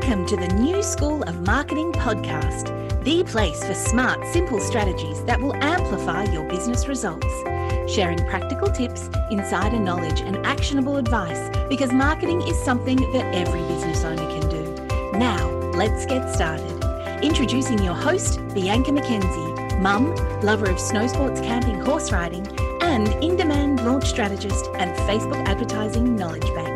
Welcome to the New School of Marketing podcast, the place for smart, simple strategies that will amplify your business results. Sharing practical tips, insider knowledge, and actionable advice because marketing is something that every business owner can do. Now, let's get started. Introducing your host, Bianca McKenzie, mum, lover of snow sports, camping, horse riding, and in-demand launch strategist and Facebook advertising knowledge bank.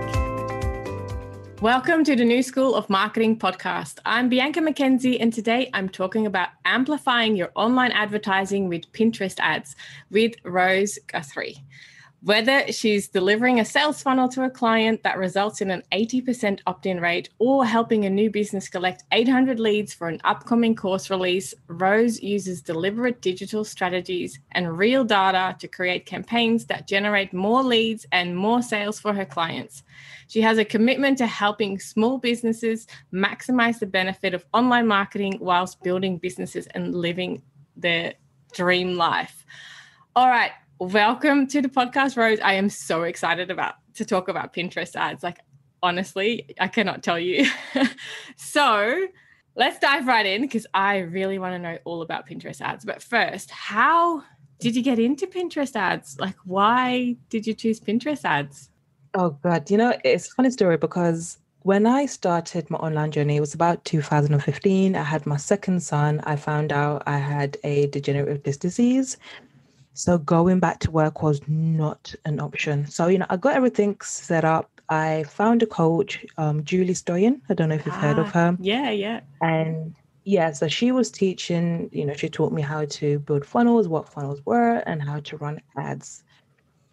Welcome to the New School of Marketing podcast. I'm Bianca McKenzie, and today I'm talking about amplifying your online advertising with Pinterest ads with Rose Guthrie. Whether she's delivering a sales funnel to a client that results in an 80% opt-in rate or helping a new business collect 800 leads for an upcoming course release, Rose uses deliberate digital strategies and real data to create campaigns that generate more leads and more sales for her clients. She has a commitment to helping small businesses maximize the benefit of online marketing whilst building businesses and living their dream life. All right. Welcome to the podcast, Rose. I am so excited to talk about Pinterest ads. Honestly, I cannot tell you. So let's dive right in because I really want to know all about Pinterest ads. But first, how did you get into Pinterest ads? Why did you choose Pinterest ads? Oh, God. It's a funny story because when I started my online journey, it was about 2015. I had my second son. I found out I had a degenerative disc disease. So going back to work was not an option. So, I got everything set up. I found a coach, Julie Stoyan. I don't know if you've heard of her. Yeah. And so she was teaching, she taught me how to build funnels, what funnels were, and how to run ads.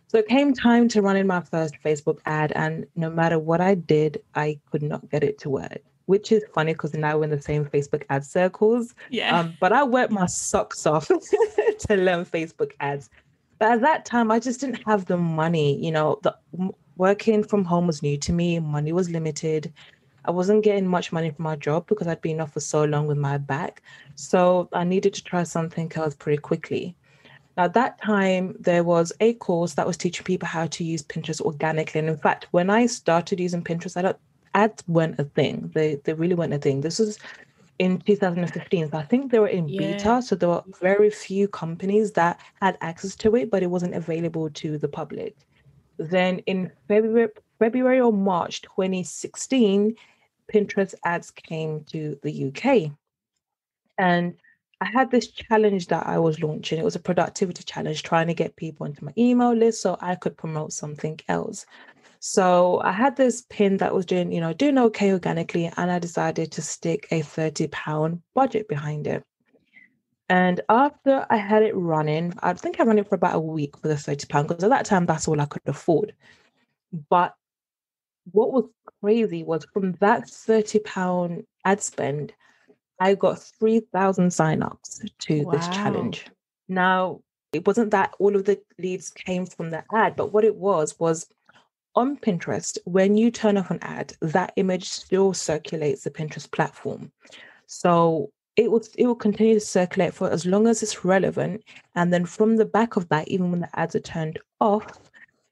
So it came time to running my first Facebook ad. And no matter what I did, I could not get it to work, which is funny because now we're in the same Facebook ad circles. Yeah. But I worked my socks off to learn Facebook ads. But at that time, I just didn't have the money. Working from home was new to me. Money was limited. I wasn't getting much money from my job because I'd been off for so long with my back. So I needed to try something else pretty quickly. Now, at that time, there was a course that was teaching people how to use Pinterest organically. And in fact, when I started using Pinterest, ads weren't a thing. They really weren't a thing. This was in 2015. So I think they were in beta. So there were very few companies that had access to it, but it wasn't available to the public. Then in February or March 2016, Pinterest ads came to the UK. And I had this challenge that I was launching. It was a productivity challenge, trying to get people into my email list so I could promote something else. So I had this pin that was doing okay organically, and I decided to stick a £30 budget behind it. And after I had it running, I think I ran it for about a week for the £30 because at that time, that's all I could afford. But what was crazy was from that £30 ad spend, I got 3,000 signups to this challenge. Now, it wasn't that all of the leads came from the ad, but what it was on Pinterest, when you turn off an ad, that image still circulates the Pinterest platform. So it will continue to circulate for as long as it's relevant. And then from the back of that, even when the ads are turned off,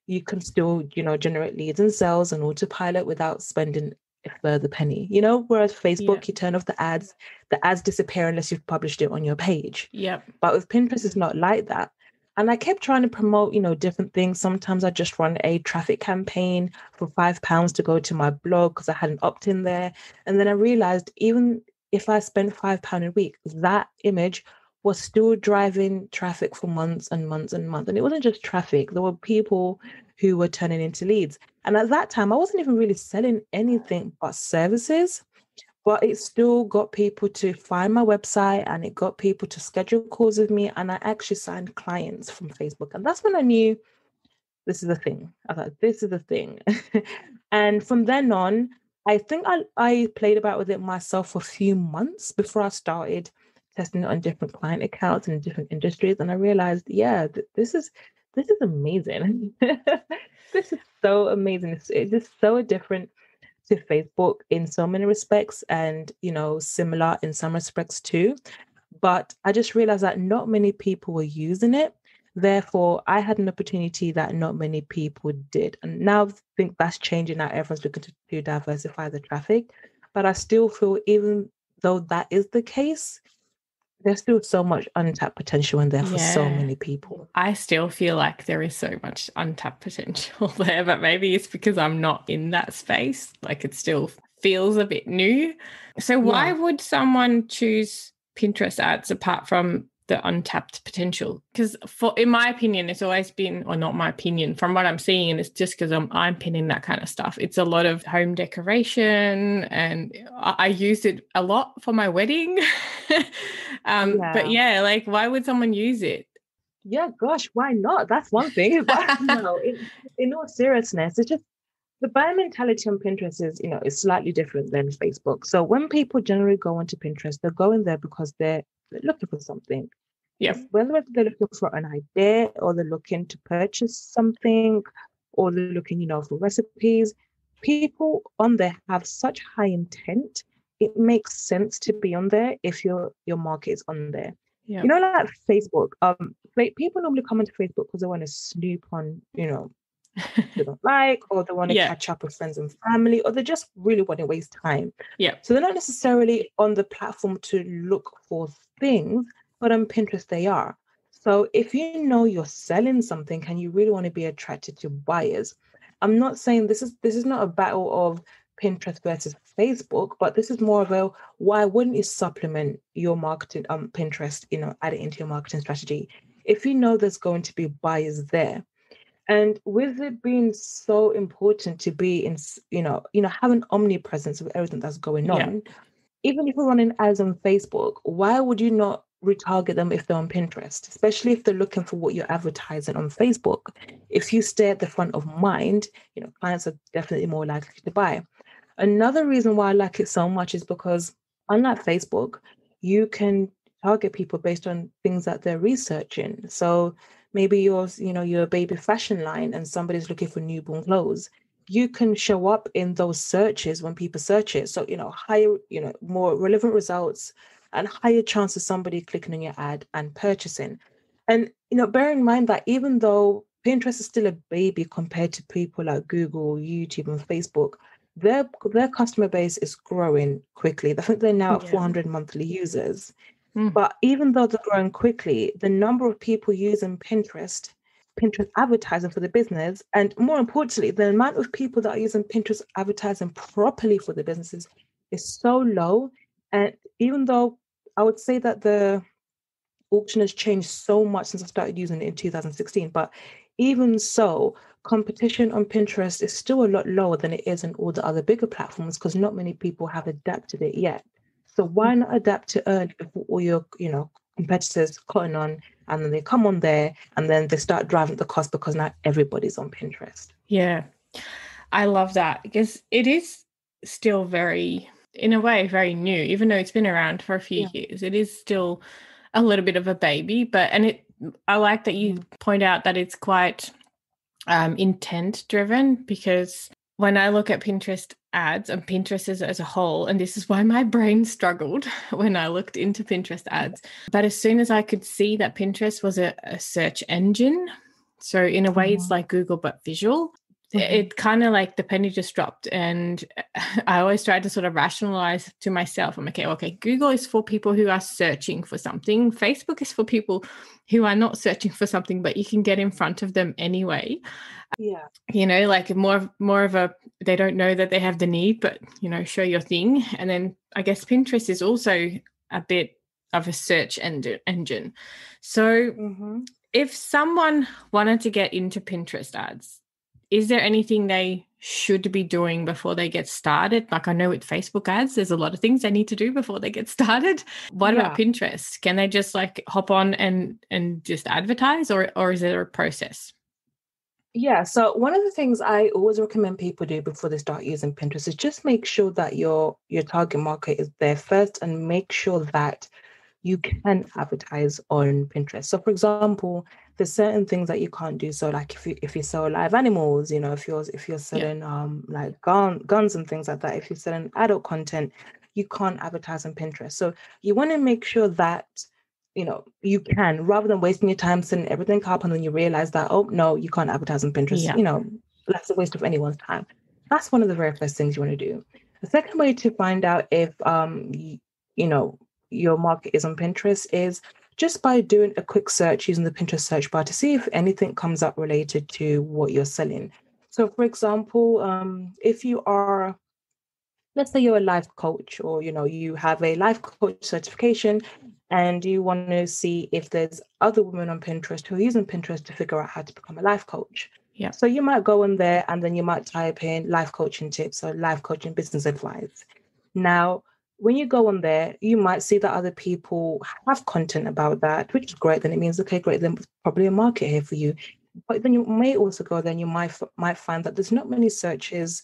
you can still, generate leads and sales and autopilot without spending a further penny. Whereas Facebook, you turn off the ads disappear unless you've published it on your page. Yep. But with Pinterest, it's not like that. And I kept trying to promote, different things. Sometimes I just run a traffic campaign for £5 to go to my blog because I had an opt-in there. And then I realized even if I spent £5 a week, that image was still driving traffic for months and months and months. And it wasn't just traffic. There were people who were turning into leads. And at that time, I wasn't even really selling anything but services. But it still got people to find my website and it got people to schedule calls with me. And I actually signed clients from Facebook. And that's when I knew this is a thing. I thought, this is a thing. And from then on, I think I played about with it myself for a few months before I started testing it on different client accounts in different industries. And I realized, this is amazing. This is so amazing. It's just so different to Facebook in so many respects and, similar in some respects too. But I just realized that not many people were using it. Therefore, I had an opportunity that not many people did. And now I think that's changing. Now everyone's looking to diversify the traffic. But I still feel even though that is the case, there's still so much untapped potential in there for so many people. I still feel like there is so much untapped potential there, but maybe it's because I'm not in that space. Like it still feels a bit new. So why would someone choose Pinterest ads apart from the untapped potential? Because in my opinion, it's always been, or not my opinion, from what I'm seeing, and it's just because I'm pinning that kind of stuff. It's a lot of home decoration, and I used it a lot for my wedding. But yeah, like why would someone use it? Yeah, gosh, why not? That's one thing. But no, in all seriousness, it's just the buying mentality on Pinterest is slightly different than Facebook. So when people generally go onto Pinterest, they're going there because they're looking for something. Yeah. Whether they're looking for an idea or they're looking to purchase something or they're looking, for recipes, people on there have such high intent. It makes sense to be on there if your market is on there. Yeah. Like Facebook, people normally come into Facebook because they want to snoop on, they don't like, or they want to catch up with friends and family, or they just really want to waste time. Yeah. So they're not necessarily on the platform to look for things, but on Pinterest they are. So if you're selling something and you really want to be attracted to buyers, I'm not saying this is not a battle of Pinterest versus Facebook, but this is more of a why wouldn't you supplement your marketing Pinterest, add it into your marketing strategy if there's going to be buyers there. And with it being so important to be in, have an omnipresence of everything that's going on, even if we're running ads on Facebook, why would you not retarget them if they're on Pinterest, especially if they're looking for what you're advertising on Facebook? If you stay at the front of mind, clients are definitely more likely to buy. Another reason why I like it so much is because unlike Facebook, you can target people based on things that they're researching. So maybe you're a baby fashion line and somebody's looking for newborn clothes. You can show up in those searches when people search it. So, higher, more relevant results and higher chance of somebody clicking on your ad and purchasing. And, bear in mind that even though Pinterest is still a baby compared to people like Google, YouTube, and Facebook, their customer base is growing quickly. I think they're now at 400 monthly users. But even though they're growing quickly, the number of people using Pinterest advertising for the business, and more importantly, the amount of people that are using Pinterest advertising properly for the businesses is so low. And even though I would say that the auction has changed so much since I started using it in 2016, but even so, competition on Pinterest is still a lot lower than it is in all the other bigger platforms because not many people have adapted it yet. So why not adapt it early before all your, competitors cotton on, and then they come on there and then they start driving the cost because now everybody's on Pinterest. Yeah, I love that because it is still very, in a way, very new, even though it's been around for a few years. It is still a little bit of a baby, I like that you point out that it's quite intent driven, because when I look at Pinterest ads and Pinterest as a whole, and this is why my brain struggled when I looked into Pinterest ads, but as soon as I could see that Pinterest was a search engine, so in a way it's like Google but visual, it kind of like the penny just dropped. And I always try to sort of rationalize to myself, I'm okay, Google is for people who are searching for something. Facebook is for people who are not searching for something, but you can get in front of them anyway. Yeah. Like more of a, they don't know that they have the need, but, show your thing. And then I guess Pinterest is also a bit of a search engine. So if someone wanted to get into Pinterest ads, is there anything they should be doing before they get started? Like I know with Facebook ads, there's a lot of things they need to do before they get started. What about Pinterest? Can they just like hop on and just advertise, or is there a process? Yeah, so one of the things I always recommend people do before they start using Pinterest is just make sure that your target market is there first, and make sure that you can advertise on Pinterest. So for example, there's certain things that you can't do. So like if you sell live animals, if you're selling like guns and things like that, if you're selling adult content, you can't advertise on Pinterest. So you want to make sure that you can, rather than wasting your time setting everything up and then you realize that, oh no, you can't advertise on Pinterest. That's a waste of anyone's time. That's one of the very first things you want to do. The second way to find out if your market is on Pinterest is just by doing a quick search using the Pinterest search bar to see if anything comes up related to what you're selling. So, for example, if you are, let's say you're a life coach, or you have a life coach certification, and you want to see if there's other women on Pinterest who are using Pinterest to figure out how to become a life coach. Yeah. So you might go in there and then you might type in life coaching tips or life coaching business advice. Now, when you go on there, you might see that other people have content about that, which is great. Then it means, okay, great, then there's probably a market here for you. But then you may also go, then you might find that there's not many searches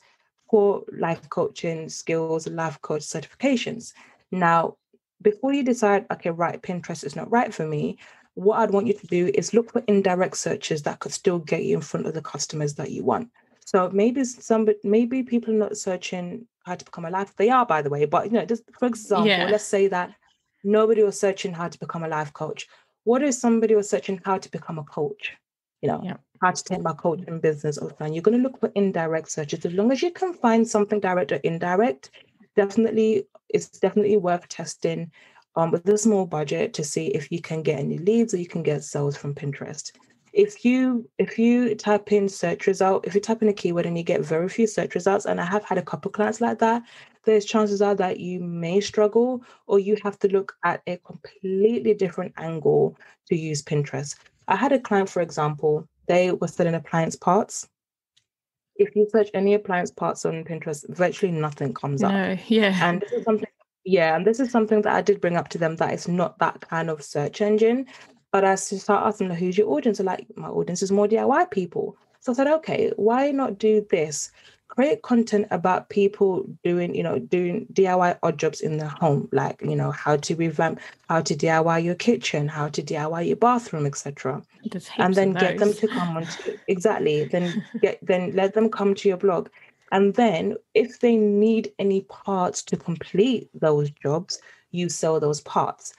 for life coaching skills and life coach certifications. Now, before you decide, okay, right, Pinterest is not right for me, what I'd want you to do is look for indirect searches that could still get you in front of the customers that you want. So maybe people are not searching how to become a life. They are, by the way, but just for example, let's say that nobody was searching how to become a life coach. What if somebody was searching how to become a coach? How to take my coaching business offline. You're going to look for indirect searches. As long as you can find something direct or indirect, it's definitely worth testing with a small budget to see if you can get any leads or you can get sales from Pinterest. If you type in search result, if you type in a keyword and you get very few search results, and I have had a couple clients like that, there's chances are that you may struggle, or you have to look at a completely different angle to use Pinterest. I had a client, for example, they were selling appliance parts. If you search any appliance parts on Pinterest, virtually nothing comes up. And this is something that I did bring up to them, that it's not that kind of search engine. But I start asking them, who's your audience? They're like, my audience is more DIY people. So I said, okay, why not do this? Create content about people doing DIY odd jobs in their home, like, how to revamp, how to DIY your kitchen, how to DIY your bathroom, etc. And then get them to come onto then let them come to your blog. And then if they need any parts to complete those jobs, you sell those parts.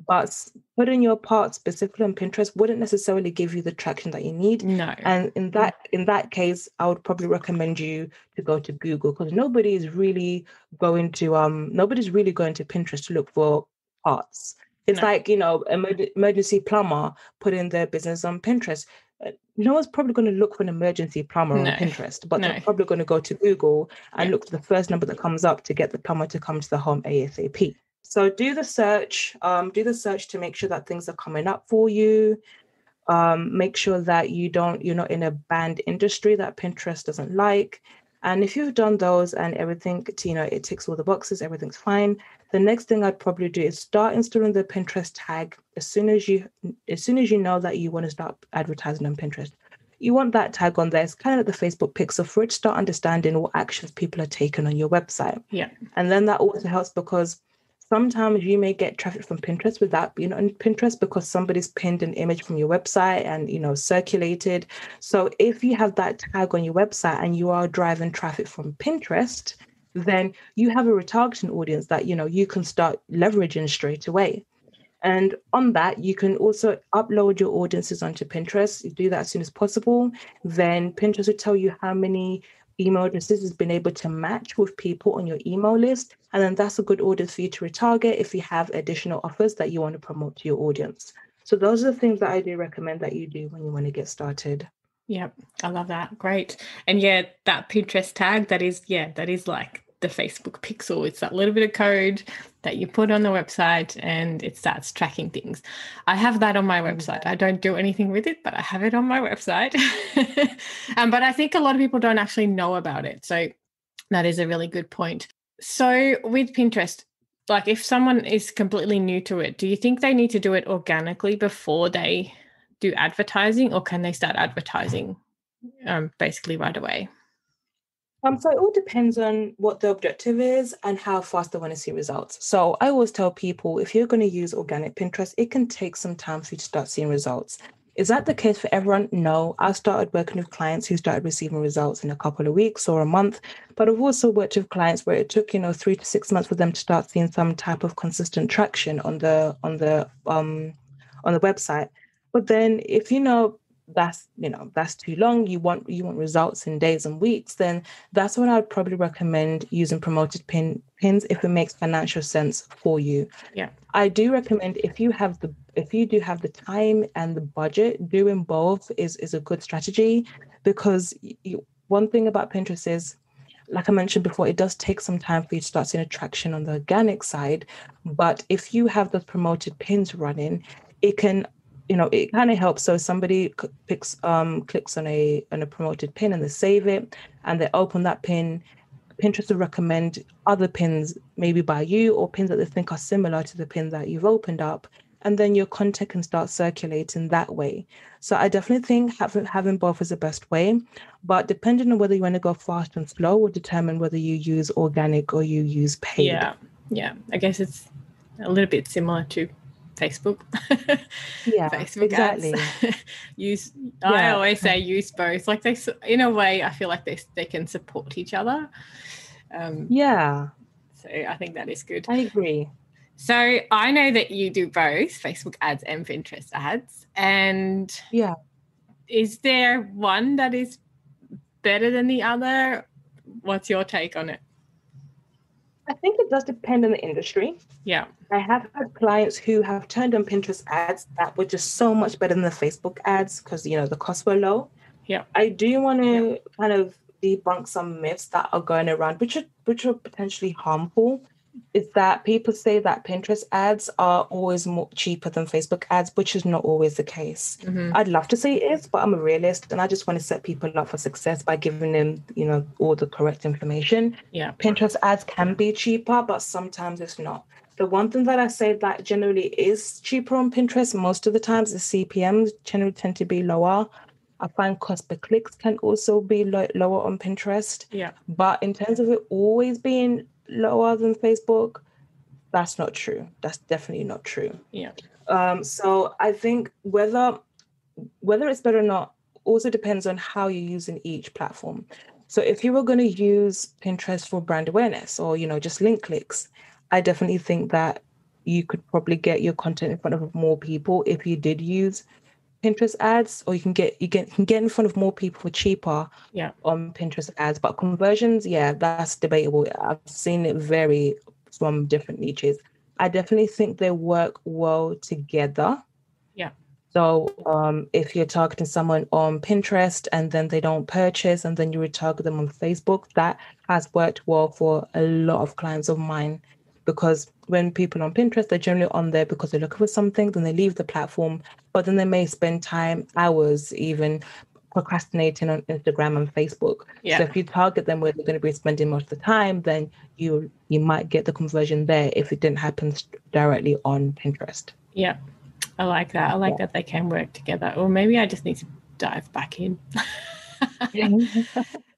But putting your parts specifically on Pinterest wouldn't necessarily give you the traction that you need. No. And in that case, I would probably recommend you to go to Google, because nobody's really going to Pinterest to look for parts. It's like, emergency plumber putting their business on Pinterest. No one's probably going to look for an emergency plumber on Pinterest, but they're probably going to go to Google and look for the first number that comes up to get the plumber to come to the home ASAP. So do the search to make sure that things are coming up for you. Make sure that you're not in a banned industry that Pinterest doesn't like. And if you've done those and everything, it ticks all the boxes, everything's fine. The next thing I'd probably do is start installing the Pinterest tag as soon as you know that you want to start advertising on Pinterest. You want that tag on there. It's kind of like the Facebook pixel for it to start understanding what actions people are taking on your website. Yeah. And then that also helps, because sometimes you may get traffic from Pinterest without being on Pinterest, because somebody's pinned an image from your website and, circulated. So if you have that tag on your website and you are driving traffic from Pinterest, then you have a retargeting audience that, you can start leveraging straight away. And on that, you can also upload your audiences onto Pinterest. You do that as soon as possible. Then Pinterest will tell you how many email addresses has been able to match with people on your email list. And then that's a good audience for you to retarget if you have additional offers that you want to promote to your audience. So those are the things that I do recommend that you do when you want to get started. Yep, I love that. Great. And that Pinterest tag, that is like the Facebook pixel. It's that little bit of code that you put on the website and it starts tracking things. I have that on my website. I don't do anything with it, but I have it on my website. But I think a lot of people don't actually know about it. So that is a really good point. So with Pinterest, like if someone is completely new to it, do you think they need to do it organically before they do advertising, or can they start advertising basically right away? So it all depends on what the objective is and how fast they want to see results. So I always tell people, if you're going to use organic Pinterest, it can take some time for you to start seeing results. Is that the case for everyone? No. I started working with clients who started receiving results in a couple of weeks or a month, but I've also worked with clients where it took 3 to 6 months for them to start seeing some type of consistent traction on the website. But then if that's too long, you want results in days and weeks, then that's when I'd probably recommend using promoted pins if it makes financial sense for you. Yeah. I do recommend if you do have the time and the budget, doing both is a good strategy, because one thing about Pinterest is, like I mentioned before, it does take some time for you to start seeing traction on the organic side. But if you have those promoted pins running, it can, it kind of helps. So somebody clicks on a promoted pin and they save it and they open that pin. Pinterest will recommend other pins, maybe by you, or pins that they think are similar to the pin that you've opened up. And then your content can start circulating that way. So I definitely think having both is the best way. But depending on whether you want to go fast and slow will determine whether you use organic or you use paid. Yeah. Yeah. I guess it's a little bit similar to Facebook. Yeah, Facebook exactly. ads. I always say use both. Like they, in a way, I feel like they can support each other. Yeah. So I think that is good. I agree. So I know that you do both Facebook ads and Pinterest ads. And yeah, is there one that is better than the other? What's your take on it? I think it does depend on the industry. Yeah. I have had clients who have turned on Pinterest ads that were just so much better than the Facebook ads because, the costs were low. Yeah. I do want to kind of debunk some myths that are going around, which are potentially harmful. Is that people say that Pinterest ads are always more cheaper than Facebook ads, which is not always the case. Mm-hmm. I'd love to say it is, but I'm a realist and I just want to set people up for success by giving them, all the correct information. Yeah. Pinterest ads can be cheaper, but sometimes it's not. The one thing that I say that generally is cheaper on Pinterest most of the times is CPMs generally tend to be lower. I find cost per clicks can also be lower on Pinterest. Yeah. But in terms of it always being lower than Facebook, that's not true. That's definitely not true. Yeah. So I think whether it's better or not also depends on how you're using each platform. So if you were going to use Pinterest for brand awareness or, just link clicks, I definitely think that you could probably get your content in front of more people if you did use Pinterest ads, or you can get in front of more people for cheaper on Pinterest ads. But conversions, that's debatable. I've seen it vary from different niches. I definitely think they work well together. Yeah. So if you're targeting someone on Pinterest and then they don't purchase and then you retarget them on Facebook, that has worked well for a lot of clients of mine. Because when people on Pinterest, they're generally on there because they're looking for something, then they leave the platform, but then they may spend hours even procrastinating on Instagram and Facebook. Yeah. So if you target them where they're going to be spending most of the time, then you might get the conversion there if it didn't happen directly on Pinterest. Yeah, I like that. I like that they can work together. Or maybe I just need to dive back in.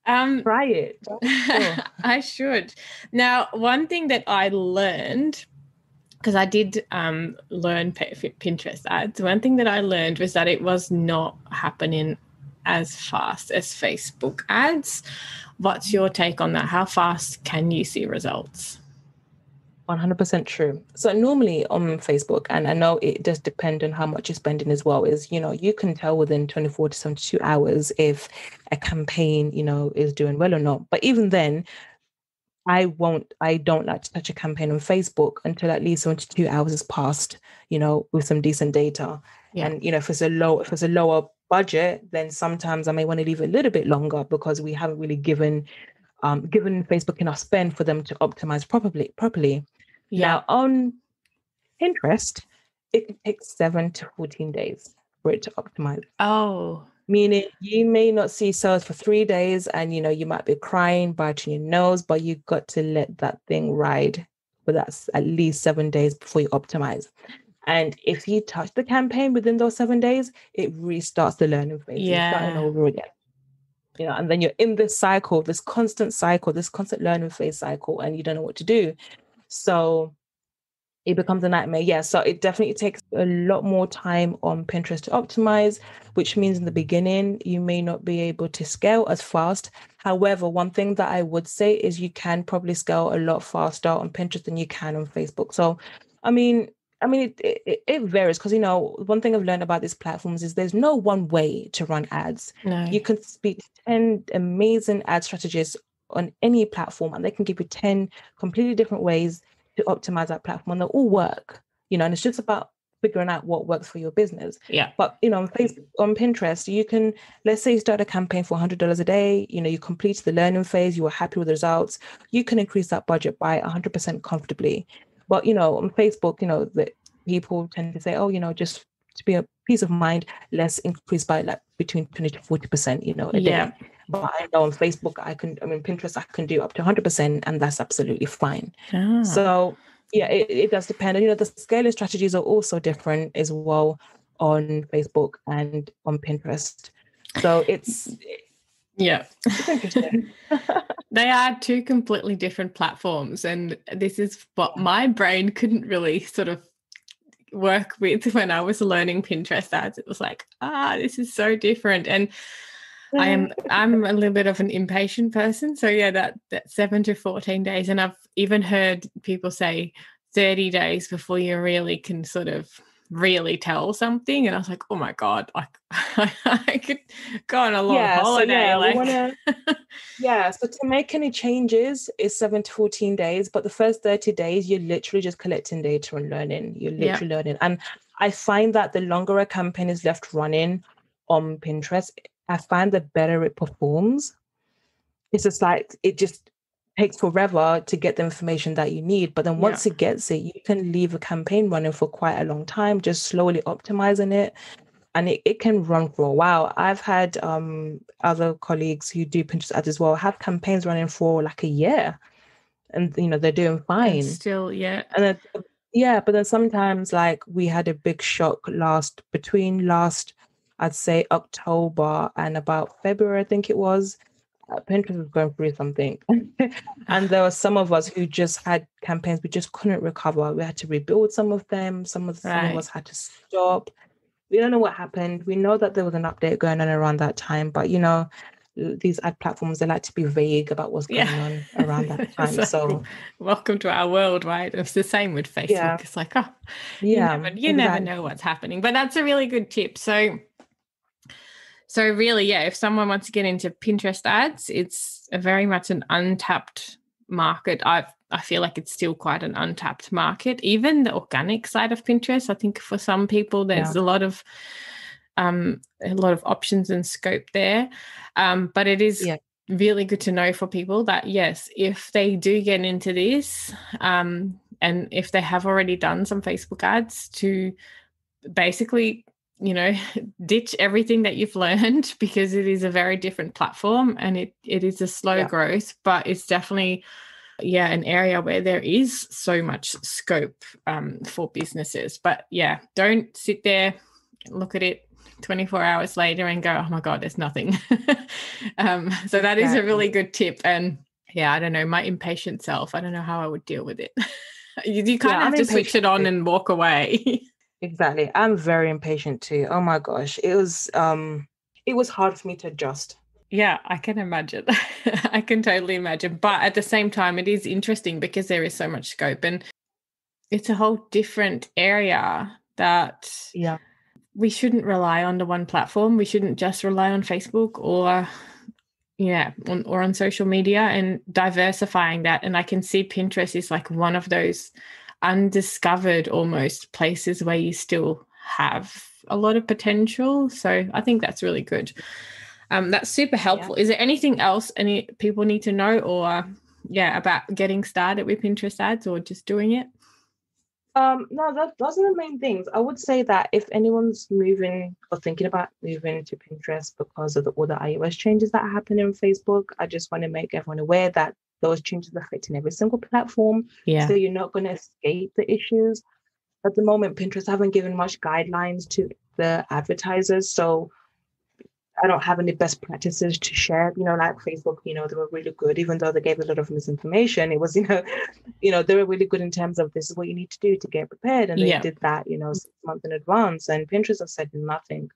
Try it. Sure. I should. Now, one thing that I learned, because I did learn Pinterest ads, one thing that I learned was that it was not happening as fast as Facebook ads. What's your take on that? How fast can you see results? 100% true. So normally on Facebook, and I know it does depend on how much you're spending as well, is, you can tell within 24 to 72 hours if a campaign, is doing well or not. But even then, I don't like to touch a campaign on Facebook until at least 72 hours has passed, with some decent data. Yeah. And, if it's a lower budget, then sometimes I may want to leave it a little bit longer because we haven't really given Facebook enough spend for them to optimize properly. Yeah. Now on Pinterest, it can take 7 to 14 days for it to optimize. Oh. Meaning you may not see sales for 3 days and, you might be crying, biting your nose, but you've got to let that thing ride for that at least 7 days before you optimize. And if you touch the campaign within those 7 days, it restarts the learning phase. Yeah. You're starting over again. And then you're in this cycle, this constant learning phase cycle, and you don't know what to do. So it becomes a nightmare. Yeah. So it definitely takes a lot more time on Pinterest to optimize, which means in the beginning, you may not be able to scale as fast. However, one thing that I would say is you can probably scale a lot faster on Pinterest than you can on Facebook. So, I mean, I mean, it varies because, one thing I've learned about these platforms is there's no one way to run ads. No. You can speak to 10 amazing ad strategists on any platform, and they can give you 10 completely different ways to optimize that platform, and they'll all work, and it's just about figuring out what works for your business. Yeah. But, on Facebook, on Pinterest, you can, let's say you start a campaign for $100 a day, you complete the learning phase, you were happy with the results, you can increase that budget by 100% comfortably. But, on Facebook, the people tend to say, oh, just to be a peace of mind, let's increase by like between 20 to 40%, a day. But I know on Facebook, Pinterest, I can do up to 100%, and that's absolutely fine. So yeah, it does depend. The scaling strategies are also different as well on Facebook and on Pinterest. So it's interesting. They are two completely different platforms, and this is what my brain couldn't really sort of work with when I was learning Pinterest ads. It was like, this is so different. And I'm a little bit of an impatient person. So yeah, that 7 to 14 days. And I've even heard people say 30 days before you really can sort of really tell something. And I was like, oh my God, I could go on a long holiday. So to make any changes is 7 to 14 days, but the first 30 days, you're literally just collecting data and learning. You're literally learning. And I find that the longer a campaign is left running on Pinterest, I find the better it performs. It's just like, it just takes forever to get the information that you need. But then once it gets it, you can leave a campaign running for quite a long time, just slowly optimizing it. And it can run for a while. I've had other colleagues who do Pinterest ads as well have campaigns running for like a year, and they're doing fine. And still, And then, but then sometimes, like, we had a big shock between I'd say October and about February, I think it was. Pinterest was going through something, and there were some of us who just had campaigns we just couldn't recover. We had to rebuild some of them. Some of us had to stop. We don't know what happened. We know that there was an update going on around that time, but these ad platforms, they like to be vague about what's going on around that time. So welcome to our world, right? It's the same with Facebook. Yeah. It's like, you never know what's happening. But that's a really good tip. So really, if someone wants to get into Pinterest ads, it's very much an untapped market. I feel like it's still quite an untapped market. Even the organic side of Pinterest, I think for some people there's a lot of options and scope there. But it is really good to know for people that, yes, if they do get into this, and if they have already done some Facebook ads, to basically ditch everything that you've learned, because it is a very different platform, and it is a slow growth, but it's definitely an area where there is so much scope for businesses. But don't sit there, look at it 24 hours later and go, oh my God, there's nothing. So that is a really good tip. And I don't know, my impatient self, I don't know how I would deal with it. You kind of have to switch it on and walk away. Exactly. I'm very impatient too. Oh my gosh. It was hard for me to adjust. Yeah, I can imagine. I can totally imagine. But at the same time, it is interesting because there is so much scope, and it's a whole different area that we shouldn't rely on the one platform. We shouldn't just rely on Facebook or on social media, and diversifying that. And I can see Pinterest is like one of those undiscovered almost places where you still have a lot of potential. So I think that's really good. That's super helpful. Is there anything else any people need to know or about getting started with Pinterest ads, or just doing it? No, those are the main things. I would say that if anyone's moving or thinking about moving to Pinterest because of all the iOS changes that are happening on Facebook, I just want to make everyone aware that those changes are affecting every single platform. Yeah. So you're not going to escape the issues. At the moment, Pinterest haven't given much guidelines to the advertisers. So I don't have any best practices to share, like Facebook, they were really good, even though they gave a lot of misinformation. It was, they were really good in terms of this is what you need to do to get prepared. And they did that, 6 months in advance. And Pinterest have said nothing.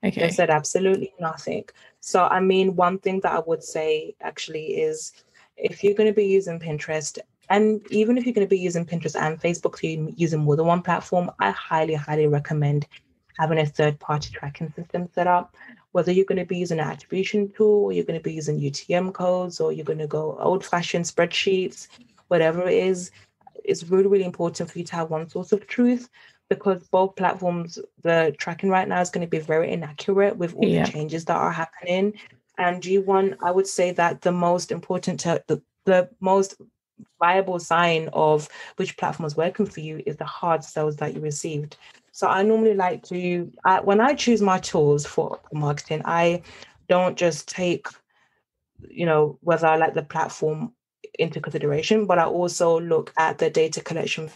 Okay. They said absolutely nothing. So, one thing that I would say actually is if you're going to be using Pinterest, And even if you're going to be using Pinterest and Facebook, so you're using more than one platform, I highly, highly recommend having a third-party tracking system set up. Whether you're going to be using an attribution tool, or you're going to be using UTM codes, or you're going to go old-fashioned spreadsheets, whatever it is, it's really, really important for you to have one source of truth, because both platforms, the tracking right now is going to be very inaccurate with all the changes that are happening. And G1, I would say that the most important, the most viable sign of which platform is working for you is the hard sales that you received. So I normally like to, when I choose my tools for marketing, I don't just take, whether I like the platform into consideration, but I also look at the data collection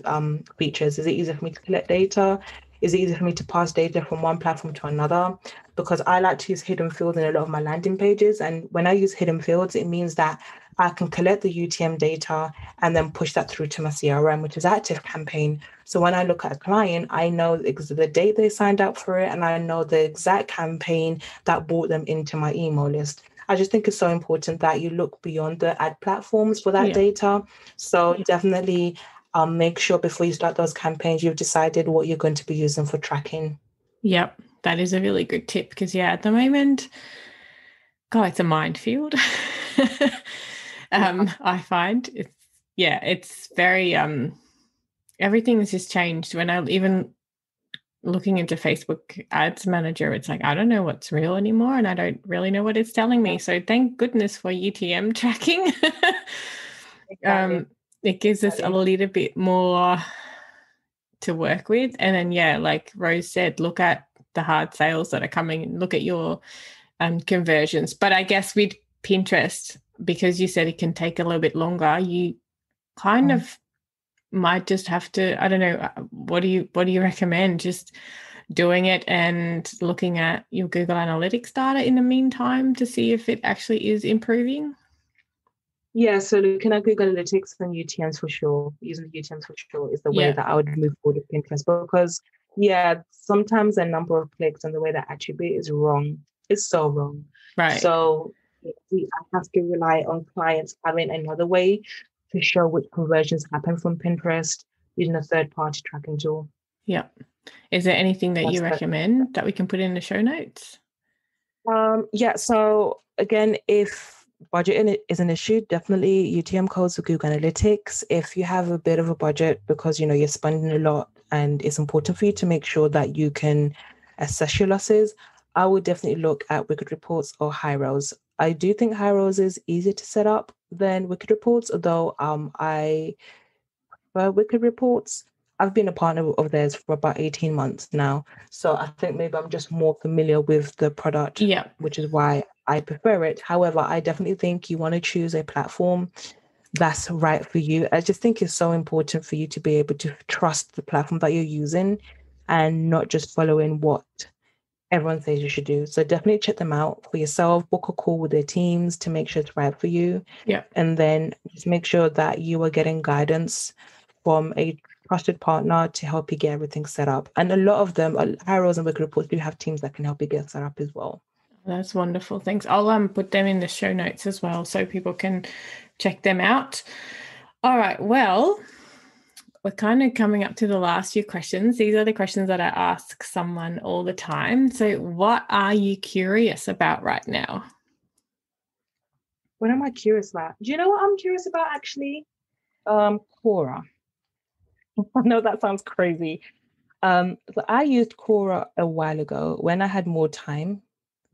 features. Is it easier for me to collect data? Is it easier for me to pass data from one platform to another? Because I like to use hidden fields in a lot of my landing pages. And when I use hidden fields, it means that I can collect the UTM data and then push that through to my CRM, which is ActiveCampaign. So when I look at a client, I know the date they signed up for it, and I know the exact campaign that brought them into my email list. I just think it's so important that you look beyond the ad platforms for that data. So definitely make sure before you start those campaigns, you've decided what you're going to be using for tracking. Yep, that is a really good tip, because at the moment, God, it's a minefield. I find it's very everything has just changed. When I even looking into Facebook Ads Manager, it's like I don't know what's real anymore, and I don't really know what it's telling me. So thank goodness for UTM tracking. Exactly. It gives us a little bit more to work with, and then like Rose said, look at the hard sales that are coming and look at your conversions. But I guess with Pinterest, because you said it can take a little bit longer, you kind of might just have to, I don't know, what do you recommend? Just doing it and looking at your Google Analytics data in the meantime to see if it actually is improving? Yeah, so looking at Google Analytics and UTMs for sure, using the UTMs for sure is the way that I would move forward with Pinterest, because sometimes the number of clicks and the way that attribute is wrong. It's so wrong. Right. So I have to rely on clients having another way to show which conversions happen from Pinterest using a third-party tracking tool. Yeah. Is there anything that you recommend that we can put in the show notes? So again, if budget is an issue, definitely UTM codes for Google Analytics. If you have a bit of a budget because you're spending a lot and it's important for you to make sure that you can assess your losses, I would definitely look at Wicked Reports or Hyros. I do think Hyros is easier to set up than Wicked Reports, although I prefer Wicked Reports. I've been a partner of theirs for about 18 months now. So I think maybe I'm just more familiar with the product, which is why I prefer it. However, I definitely think you want to choose a platform that's right for you. I just think it's so important for you to be able to trust the platform that you're using and not just following what everyone says you should do. So definitely check them out for yourself, book a call with their teams to make sure it's right for you. Yeah. And then just make sure that you are getting guidance from a trusted partner to help you get everything set up. And a lot of them, Hyros and Wicked Reports, do have teams that can help you get set up as well. That's wonderful. Thanks. I'll put them in the show notes as well so people can check them out. All right. Well, we're kind of coming up to the last few questions. These are the questions that I ask someone all the time. So what are you curious about right now? What am I curious about? Do you know what I'm curious about actually? Quora. I know that sounds crazy. So I used Quora a while ago when I had more time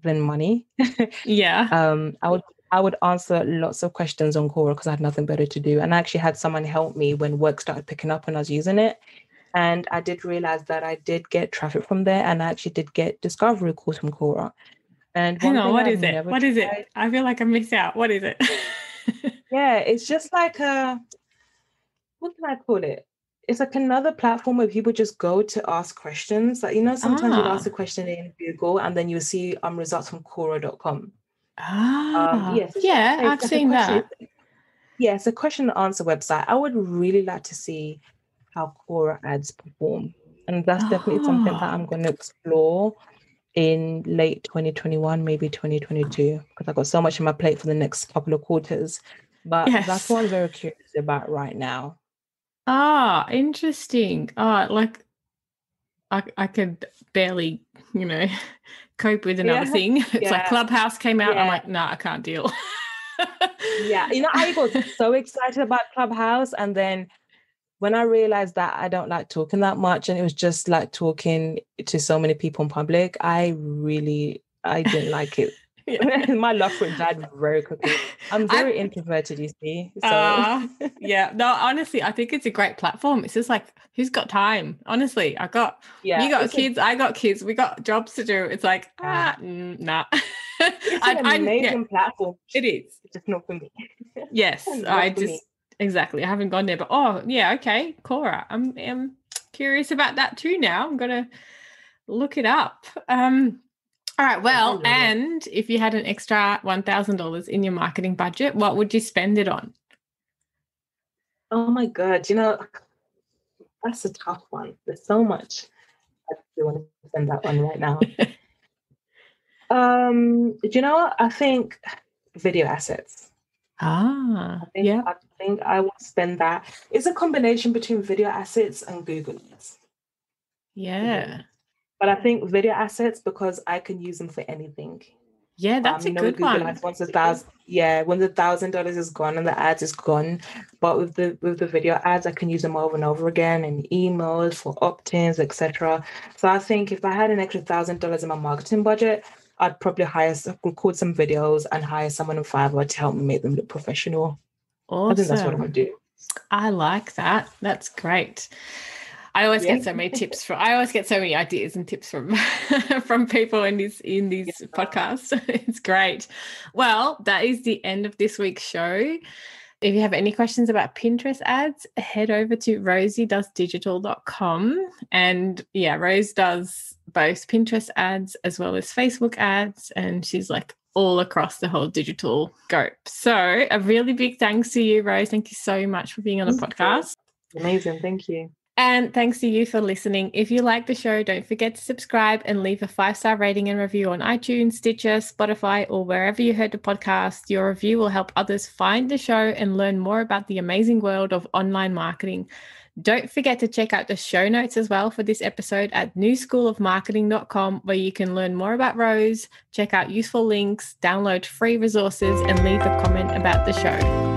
than money. Yeah. I would answer lots of questions on Quora because I had nothing better to do. And I actually had someone help me when work started picking up when I was using it. And I did realize that I did get traffic from there, and I actually did get discovery calls from Quora. And hang on, what is it? What is it? I feel like I missed out. What is it? Yeah, it's just like what can I call it? It's like another platform where people just go to ask questions. Like, sometimes you'd ask a question in Google and then you'll see results from Quora.com. I've seen that. Yeah, it's a question and answer website. I would really like to see how Quora ads perform. And that's definitely something that I'm going to explore in late 2021, maybe 2022, because I've got so much on my plate for the next couple of quarters. But Yes. that's what I'm very curious about right now. Ah, interesting. Like I could barely, cope with another thing. It's like Clubhouse came out. I'm like, nah, I can't deal. Yeah. I got so excited about Clubhouse. And then when I realized that I don't like talking that much and it was just like talking to so many people in public, I didn't like it. My love for it died very quickly. I'm very introverted, you see. So yeah. No, honestly, I think it's a great platform. It's just like, who's got time? Honestly, you got kids, I got kids, we got jobs to do. It's like, nah. It's an amazing platform. It is. It's just not for me. Yes, exactly. I haven't gone there, but okay, Cora. I'm curious about that too now. I'm gonna look it up. All right, well, and if you had an extra $1,000 in your marketing budget, what would you spend it on? Oh my God, that's a tough one. There's so much. I really want to spend that on right now. I think video assets. I think I will spend that. It's a combination between video assets and Google Ads. Yeah. But I think video assets because I can use them for anything. Yeah, that's a good Google one. Ads, when the $1,000 is gone and the ads is gone. But with the video ads, I can use them over and over again in emails for opt-ins, etc. So I think if I had an extra $1,000 in my marketing budget, I'd probably record some videos and hire someone in Fiverr to help me make them look professional. Awesome. I think that's what I'm gonna do. I like that. That's great. I always get so many tips I always get so many ideas and tips from from people in these podcasts. It's great. Well, that is the end of this week's show. If you have any questions about Pinterest ads, head over to rosiedoesdigital.com. And Rose does both Pinterest ads as well as Facebook ads. And she's like all across the whole digital scope. So a really big thanks to you, Rose. Thank you so much for being on the podcast. Amazing. Thank you. And thanks to you for listening. If you like the show, don't forget to subscribe and leave a 5-star rating and review on iTunes, Stitcher, Spotify, or wherever you heard the podcast. Your review will help others find the show and learn more about the amazing world of online marketing. Don't forget to check out the show notes as well for this episode at newschoolofmarketing.com, where you can learn more about Rose, check out useful links, download free resources, and leave a comment about the show.